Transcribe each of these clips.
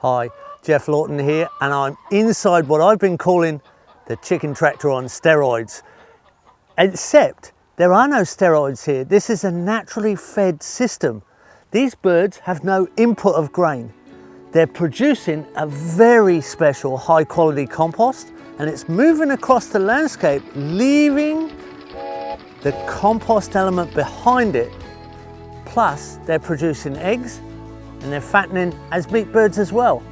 Hi, Jeff Lawton here, and I'm inside what I've been calling the chicken tractor on steroids. Except there are no steroids here. This is a naturally fed system. These birds have no input of grain. They're producing a very special high quality compost, and it's moving across the landscape, leaving the compost element behind it. Plus they're producing eggs and they're fattening as meat birds as well.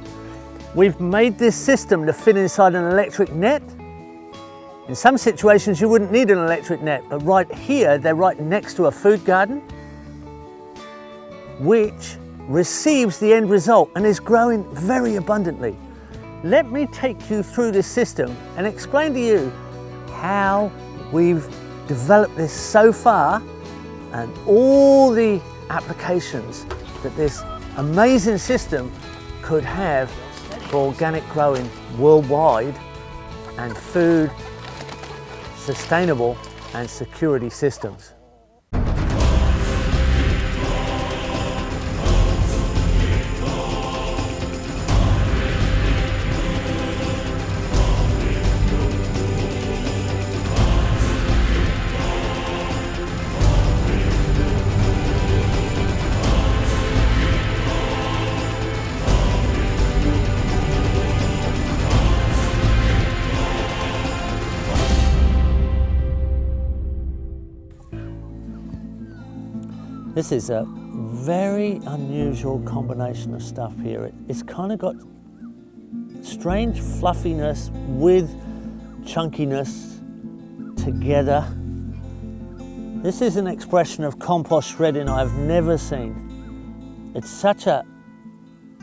We've made this system to fit inside an electric net. In some situations you wouldn't need an electric net, but right here they're right next to a food garden which receives the end result and is growing very abundantly. Let me take you through this system and explain to you how we've developed this so far and all the applications that this amazing system could have for organic growing worldwide and food, sustainable and security systems. This is a very unusual combination of stuff here. It's kind of got strange fluffiness with chunkiness together. This is an expression of compost shredding I've never seen. It's such a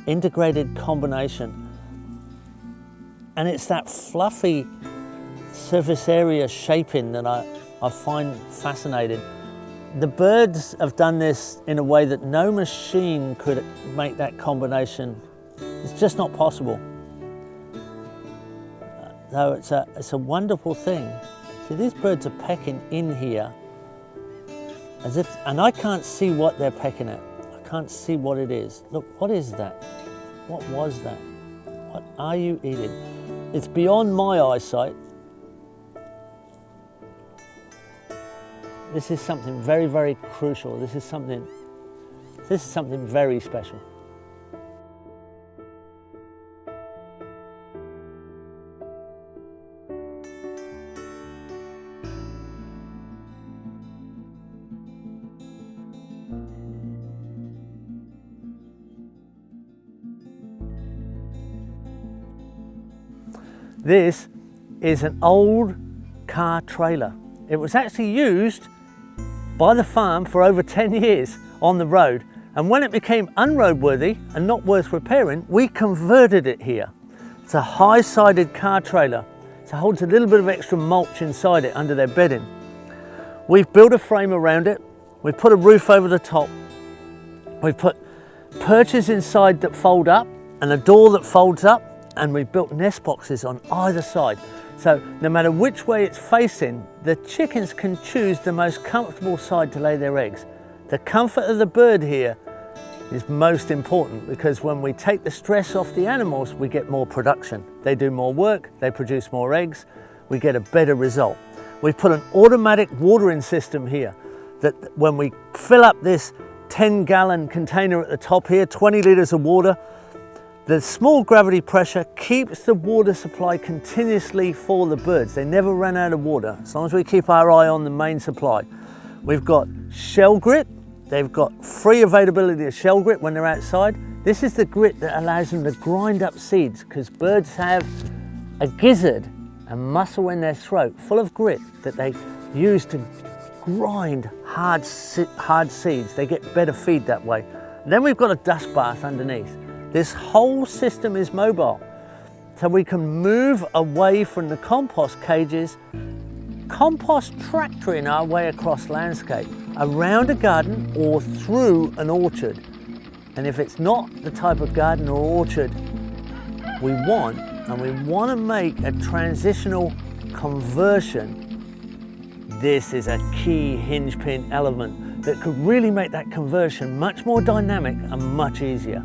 integrated combination. And it's that fluffy surface area shaping that I find fascinating. The birds have done this in a way that no machine could make that combination. It's just not possible. So it's a wonderful thing. See, these birds are pecking in here as if, and I can't see what they're pecking at. I can't see what it is. Look, what is that? What was that? What are you eating? It's beyond my eyesight. This is something very, very crucial. This is something very special. This is an old car trailer. It was actually used by the farm for over 10 years on the road, and when it became unroadworthy and not worth repairing, we converted it here. It's a high-sided car trailer, so it holds a little bit of extra mulch inside it under their bedding. We've built a frame around it, we've put a roof over the top, we've put perches inside that fold up and a door that folds up, and we've built nest boxes on either side. So no matter which way it's facing, the chickens can choose the most comfortable side to lay their eggs. The comfort of the bird here is most important, because when we take the stress off the animals, we get more production. They do more work, they produce more eggs, we get a better result. We've put an automatic watering system here that when we fill up this 10-gallon container at the top here, 20 litres of water, the small gravity pressure keeps the water supply continuously for the birds. They never run out of water, as long as we keep our eye on the main supply. We've got shell grit. They've got free availability of shell grit when they're outside. This is the grit that allows them to grind up seeds, because birds have a gizzard, a muscle in their throat full of grit that they use to grind hard seeds. They get better feed that way. And then we've got a dust bath underneath. This whole system is mobile, so we can move away from the compost cages, compost tractoring our way across landscape, around a garden or through an orchard. And if it's not the type of garden or orchard we want, and we want to make a transitional conversion, this is a key hinge pin element that could really make that conversion much more dynamic and much easier.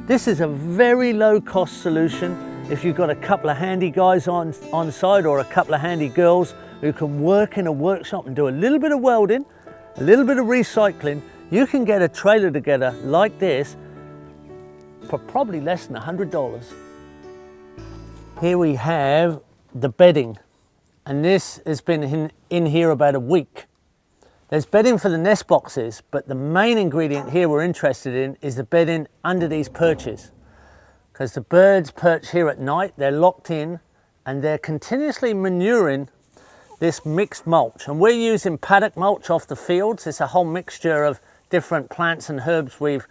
This is a very low cost solution if you've got a couple of handy guys on site or a couple of handy girls who can work in a workshop and do a little bit of welding, a little bit of recycling. You can get a trailer together like this for probably less than $100. Here we have the bedding, and this has been in here about a week. There's bedding for the nest boxes, but the main ingredient here we're interested in is the bedding under these perches. Because the birds perch here at night, they're locked in and they're continuously manuring this mixed mulch. And we're using paddock mulch off the fields. It's a whole mixture of different plants and herbs we've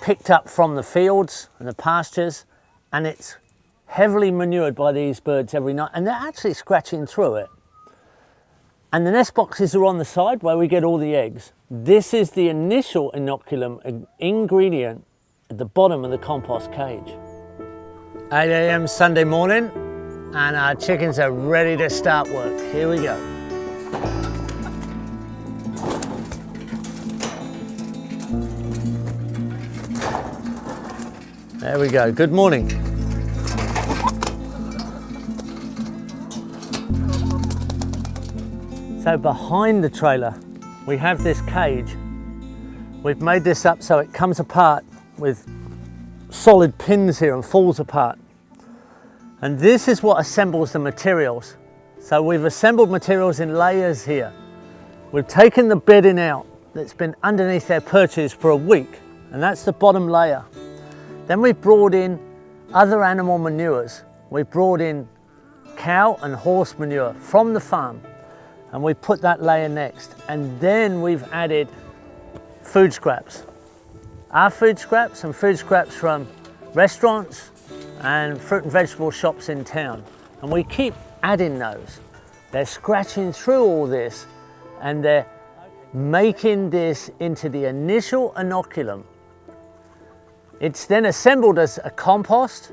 picked up from the fields and the pastures, and it's heavily manured by these birds every night, and they're actually scratching through it. And the nest boxes are on the side where we get all the eggs. This is the initial inoculum ingredient at the bottom of the compost cage. 8 a.m. Sunday morning, and our chickens are ready to start work. Here we go. There we go. Good morning. So behind the trailer, we have this cage. We've made this up so it comes apart with solid pins here and falls apart. And this is what assembles the materials. So we've assembled materials in layers here. We've taken the bedding out that's been underneath their perches for a week, and that's the bottom layer. Then we've brought in other animal manures. We've brought in cow and horse manure from the farm, and we put that layer next. And then we've added food scraps. Our food scraps and food scraps from restaurants and fruit and vegetable shops in town. And we keep adding those. They're scratching through all this, and they're making this into the initial inoculum. It's then assembled as a compost,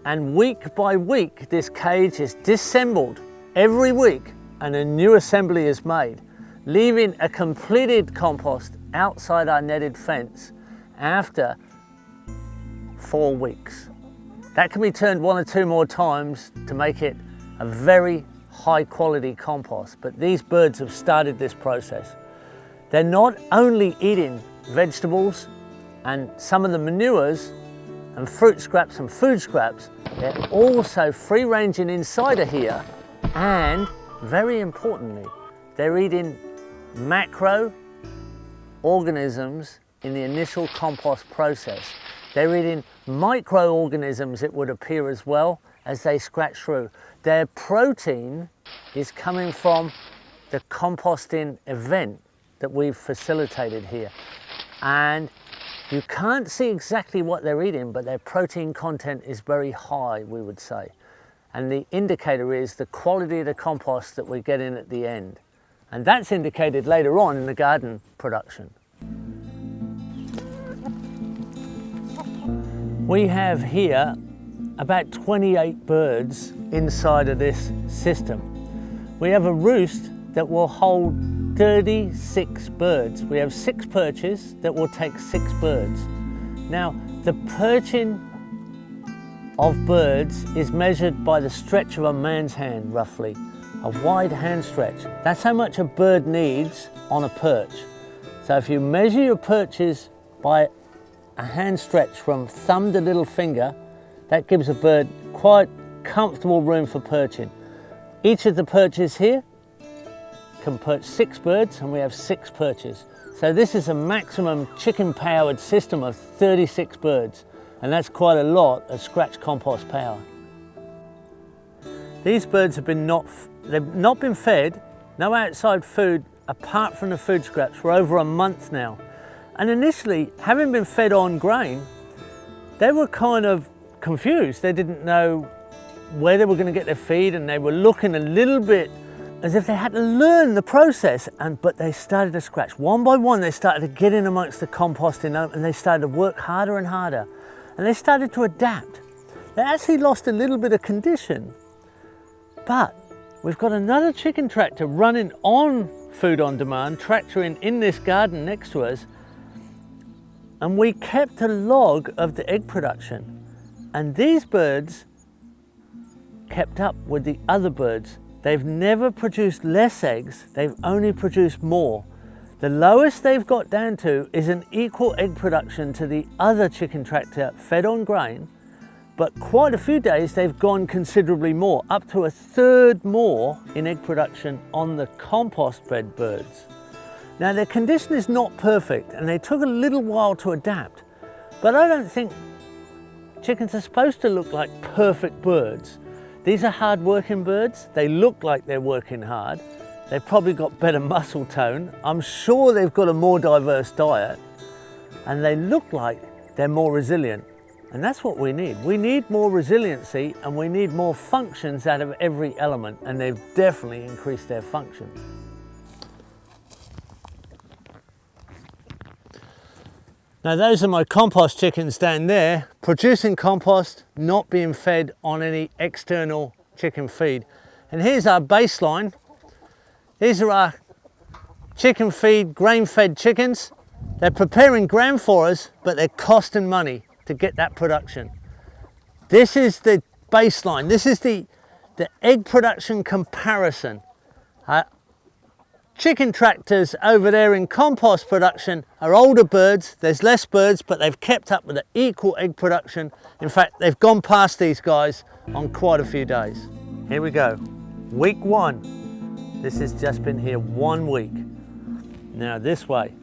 and week by week this cage is disassembled every week and a new assembly is made, leaving a completed compost outside our netted fence after 4 weeks. That can be turned 1 or 2 more times to make it a very high quality compost, but these birds have started this process. They're not only eating vegetables and some of the manures and fruit scraps and food scraps, they're also free ranging inside of here, and very importantly, they're eating macroorganisms in the initial compost process. They're eating microorganisms, it would appear, as well as they scratch through. Their protein is coming from the composting event that we've facilitated here. And you can't see exactly what they're eating, but their protein content is very high, we would say. And the indicator is the quality of the compost that we get in at the end. And that's indicated later on in the garden production. We have here about 28 birds inside of this system. We have a roost that will hold 36 birds. We have 6 perches that will take 6 birds. Now, the perching of birds is measured by the stretch of a man's hand, roughly, a wide hand stretch. That's how much a bird needs on a perch. So if you measure your perches by a hand stretch from thumb to little finger, that gives a bird quite comfortable room for perching. Each of the perches here can perch 6 birds, and we have 6 perches. So this is a maximum chicken powered system of 36 birds, and that's quite a lot of scratch compost power. These birds have they've not been fed, no outside food apart from the food scraps for over a month now. And initially, having been fed on grain, they were kind of confused. They didn't know where they were going to get their feed, and they were looking a little bit as if they had to learn the process. But they started to scratch. One by one, they started to get in amongst the composting, and they started to work harder and harder. And they started to adapt. They actually lost a little bit of condition. But we've got another chicken tractor running on food on demand, tractoring in this garden next to us. and we kept a log of the egg production. And these birds kept up with the other birds. They've never produced less eggs, they've only produced more. The lowest they've got down to is an equal egg production to the other chicken tractor fed on grain, but quite a few days they've gone considerably more, up to a third more in egg production on the compost bed birds. Now their condition is not perfect and they took a little while to adapt, but I don't think chickens are supposed to look like perfect birds. These are hard-working birds. They look like they're working hard. They've probably got better muscle tone. I'm sure they've got a more diverse diet, and they look like they're more resilient. And that's what we need. We need more resiliency, and we need more functions out of every element, and they've definitely increased their function. Now those are my compost chickens down there, producing compost, not being fed on any external chicken feed. And here's our baseline. These are our chicken feed, grain-fed chickens. They're preparing ground for us, but they're costing money to get that production. This is the baseline. This is the egg production comparison. Chicken tractors over there in compost production are older birds. There's less birds, but they've kept up with the equal egg production. In fact, they've gone past these guys on quite a few days. Here we go. Week 1. This has just been here 1 week. Now this way.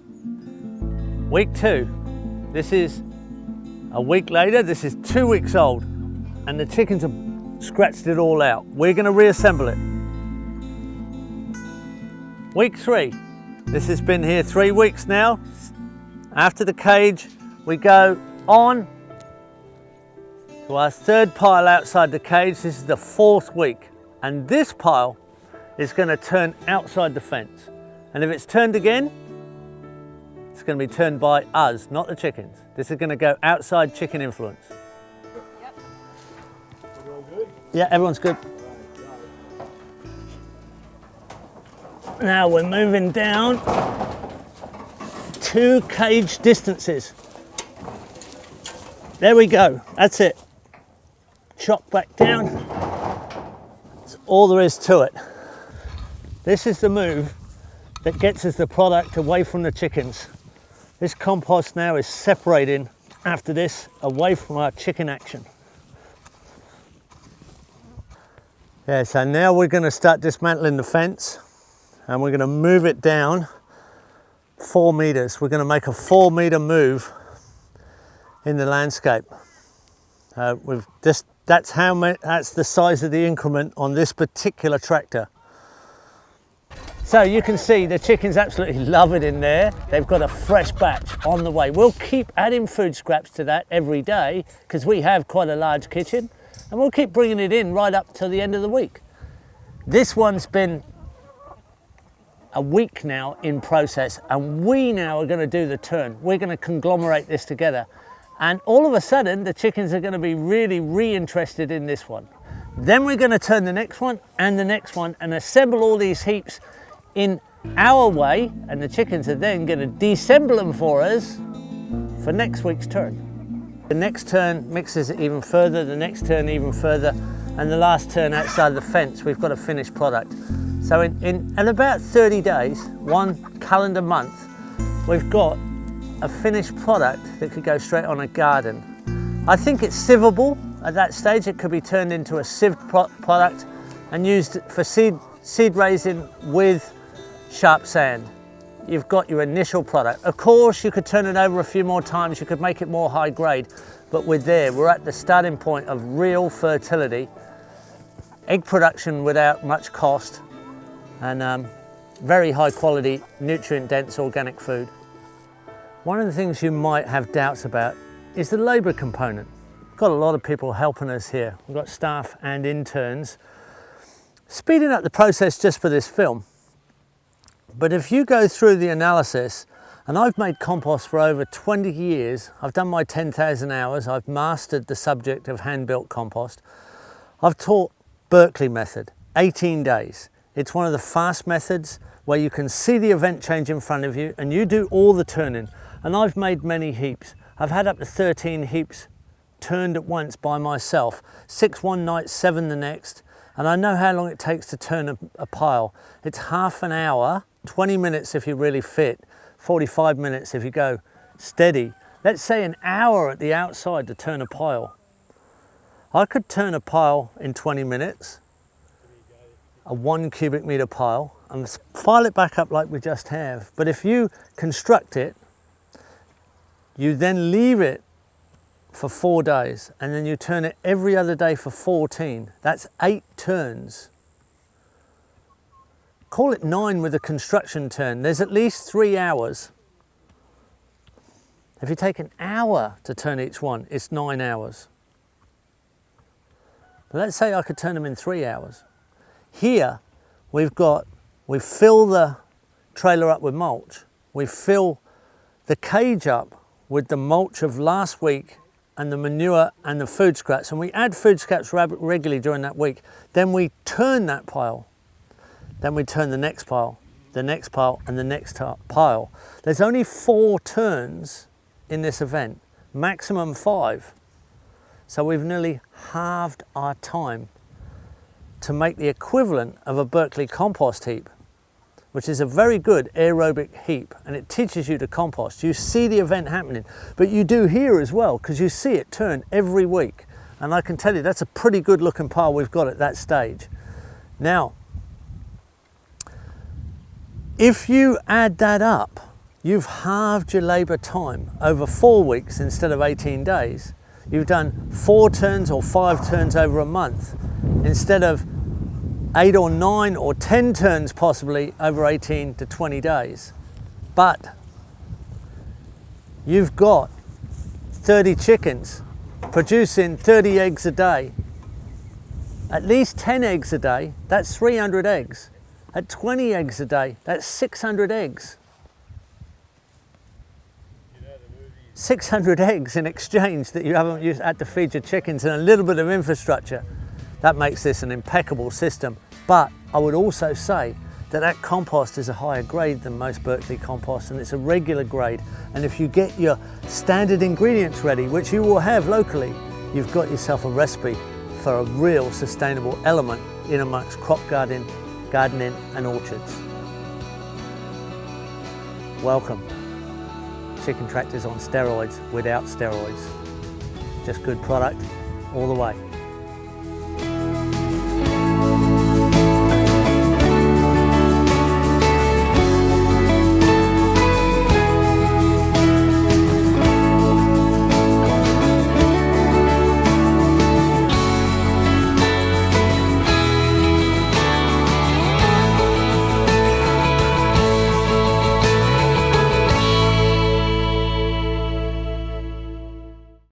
Week 2. This is a week later. This is 2 weeks old. And the chickens have scratched it all out. We're going to reassemble it. Week 3, this has been here 3 weeks now. After the cage, we go on to our third pile outside the cage. This is the 4th week. And this pile is going to turn outside the fence. And if it's turned again, it's going to be turned by us, not the chickens. This is going to go outside chicken influence. Yep. Everyone good? Yeah, everyone's good. Now we're moving down 2 cage distances. There we go, that's it. Chop back down. That's all there is to it. This is the move that gets us the product away from the chickens. This compost now is separating after this away from our chicken action. Yeah, so now we're going to start dismantling the fence. And we're going to move it down 4 meters. We're going to make a 4 meter move in the landscape. That's the size of the increment on this particular tractor. So you can see the chickens absolutely love it in there. They've got a fresh batch on the way. We'll keep adding food scraps to that every day because we have quite a large kitchen, and we'll keep bringing it in right up to the end of the week. This one's been a week now in process, and we now are going to do the turn. We're going to conglomerate this together, and all of a sudden the chickens are going to be really re-interested in this one. Then we're going to turn the next one and the next one and assemble all these heaps in our way, and the chickens are then going to deassemble them for us for next week's turn. The next turn mixes it even further, the next turn even further, and the last turn outside the fence we've got a finished product. So in about 30 days, 1 calendar month, we've got a finished product that could go straight on a garden. I think it's sievable at that stage. It could be turned into a sieved product and used for seed raising with sharp sand. You've got your initial product. Of course, you could turn it over a few more times. You could make it more high grade, but we're at the starting point of real fertility, egg production without much cost, and very high quality, nutrient dense organic food. One of the things you might have doubts about is the labour component. We've got a lot of people helping us here. We've got staff and interns speeding up the process just for this film. But if you go through the analysis, and I've made compost for over 20 years, I've done my 10,000 hours, I've mastered the subject of hand-built compost. I've taught Berkeley method, 18 days. It's one of the fast methods where you can see the event change in front of you and you do all the turning. And I've made many heaps. I've had up to 13 heaps turned at once by myself, 6 one night, 7 the next, and I know how long it takes to turn a pile. It's half an hour, 20 minutes if you're really fit, 45 minutes if you go steady. Let's say an hour at the outside to turn a pile. I could turn a pile in 20 minutes, a 1 cubic meter pile, and file it back up like we just have. But if you construct it, you then leave it for 4 days, and then you turn it every other day for 14. That's 8 turns. Call it 9 with a construction turn. There's at least 3 hours. If you take an hour to turn each one, it's 9 hours. But let's say I could turn them in 3 hours. Here, we fill the trailer up with mulch. We fill the cage up with the mulch of last week and the manure and the food scraps, and we add food scraps regularly during that week. Then we turn that pile. Then we turn the next pile, and the next pile. There's only 4 turns in this event, maximum 5. So we've nearly halved our time to make the equivalent of a Berkeley compost heap, which is a very good aerobic heap, and it teaches you to compost. You see the event happening, but you do here as well, because you see it turn every week. And I can tell you that's a pretty good looking pile we've got at that stage. Now, if you add that up, you've halved your labor time over 4 weeks instead of 18 days. You've done 4 turns or 5 turns over a month instead of 8 or 9 or 10 turns possibly over 18 to 20 days. But you've got 30 chickens producing 30 eggs a day. At least 10 eggs a day, that's 300 eggs. At 20 eggs a day, that's 600 eggs. 600 eggs in exchange that you haven't had to feed your chickens and a little bit of infrastructure. That makes this an impeccable system. But I would also say that compost is a higher grade than most Berkeley compost, and it's a regular grade. And if you get your standard ingredients ready, which you will have locally, you've got yourself a recipe for a real sustainable element in amongst crop gardening and orchards. Welcome. Chicken tractors on steroids without steroids. Just good product all the way.